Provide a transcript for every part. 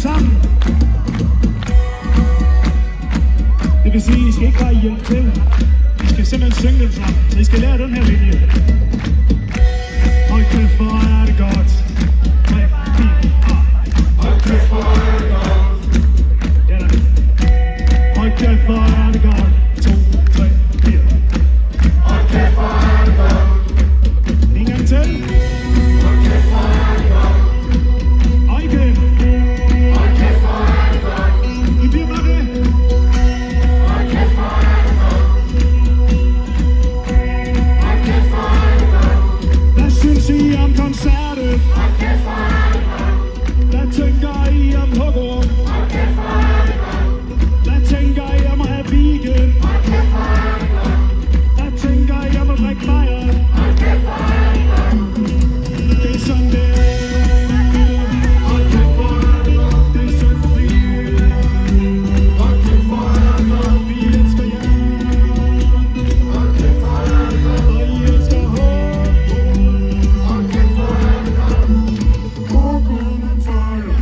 sammen. Det vil sige, I skal ikke bare hjælpe til. I skal simpelthen synge den sammen. Så I skal lære den her linje. Hold kæft, hvor er det godt. 3, 4, hold kæft, hvor er det godt. Ja da. Hold kæft, hvor er det godt. 2, 3, 4. Hold kæft, hvor er det godt. En gang til. Hold kæft, hvor er det godt. Og igen. Hold kæft, hvor er det godt. I bliver bare ved. Hold kæft, hvor er det godt. Hold kæft, hvor er det godt. Hvad synes I om koncerten? Hold kæft, hvor er det godt. Hvad tænker I om Hugo? Hold kæft, hvor er det godt. Hvad tænker I om at have weekend? Hold kæft, hvor er det godt. Hvad tænker I om at drikke bajer? Hold kæft, hvor er det godt. Det er sådan det er. Hold kæft, hvor er det godt. Det er sådan det bliver. Hold kæft, hvor er det godt. Vi elsker jer. Hold kæft, hvor er det godt. Og I elsker Hugo. Hold kæft, hvor er det godt. Hugo on fire.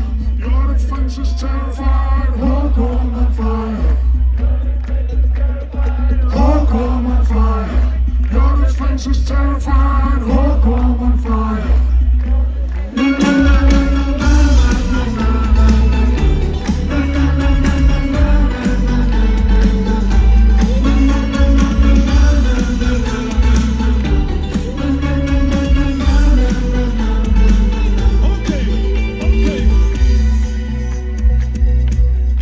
You're the Francis terrified. Hugo on fire. Hugo on fire. You're the Francis terrified. Hugo on fire.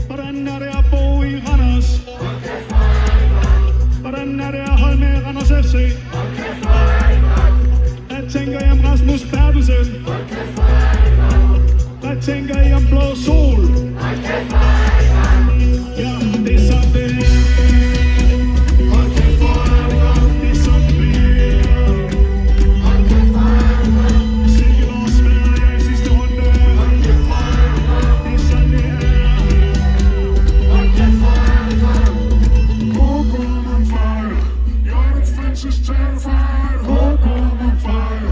Hvordan er det at bo i Randers? Hvordan er det at holde med Randers FC? Hvad tænker I om Rasmus Bertelsen? Hvad tænker I om Blå Sol? Ja, det er sådan det er. Hold kæft, hvor er det godt. Det er sådan det bliver. Hold kæft, hvor er det godt. Silkeborg smadrer jer i sidste runde. Hold kæft, hvor er det godt. Det er sådan det er. Hold kæft, hvor er det godt. Hugo on fire. You're the Francis terrified. Hugo on fire.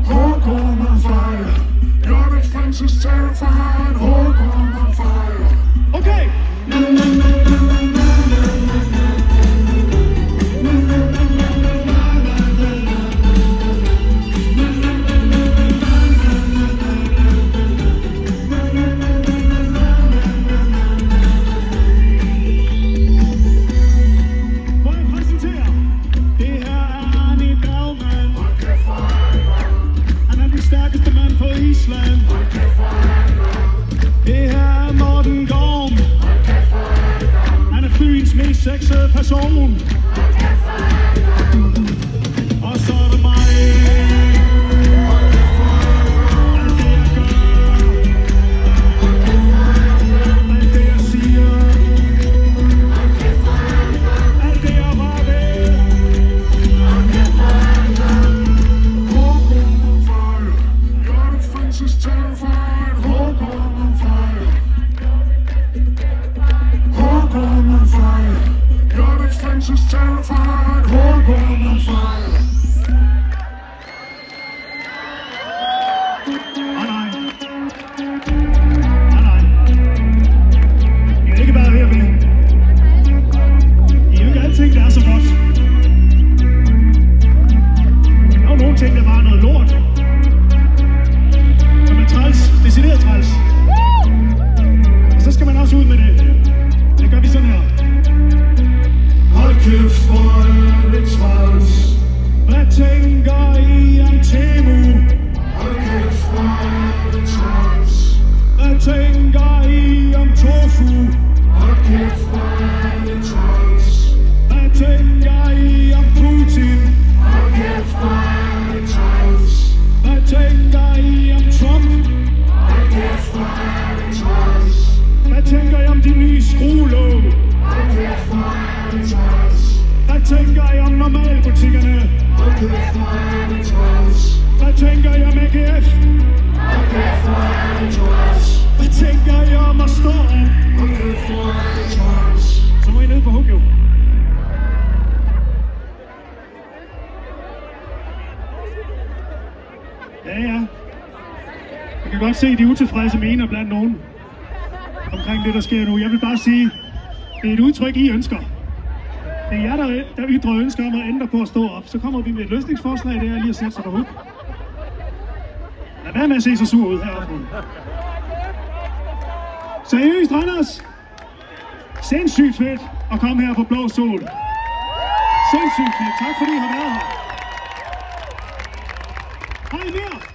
Hugo on fire. You're the Francis terrified. Hugo on fire. Okay. Må jeg præsentere? Det her er Arne Gravmann. Han er den stærkeste mand på Island. Det her er Morten Gorm. Han er Fyns mest sexede person. Og så er det mig. Alt det jeg gør. Alt det jeg siger. Alt det jeg var ved. Hugo on fire. You're the Francis terrified. Hugo on fire. Hugo on fire. You're the Francis terrified. Hugo on fire. Nej. I kan ikke bare høre ved. I er jo ikke alting, der er så godt. Der er jo nogle ting, der bare er noget lort. Som er træls. Decideret træls. Og så skal man også ud med det. Det gør vi sådan her. Hold kæft, hvor er det træls. Hvad tænker I om Temu? Hold kæft, hvor er det træls. Hvad tænker I om Tofu? Hold kæft, hvor er det træls. Hvad tænker I om Putin? Hold kæft, hvor er det træls. Hvad tænker I om Trump? Hold kæft, hvor er det træls. Hvad tænker I om de nye skruelåg? Hold kæft, hvor er det træls. Hvad tænker I om normalbutikkerne? Hold kæft, hvor er det træls. Hvad tænker I om AGF? Hold kæft, hvor er det træls. Hvad tænker I om at stå op? Hold kæft, hvor er det træls. Så må I ned på Hugo. Ja. Jeg kan kan godt se de utilfredse mener blandt nogen omkring det, der sker nu. Jeg vil bare sige, det er et udtryk, I ønsker. Det er jer, der ytrer ønsker om at ændre på at stå op. Så kommer vi med et løsningsforslag, det er lige at sætte sig på hug. Lad være med at se så sur ud heroppe. Seriøst, Randers? Sindssygt fedt at komme her på Blå Sol. Sindssygt fedt. Tak fordi I har været her. Har I mere?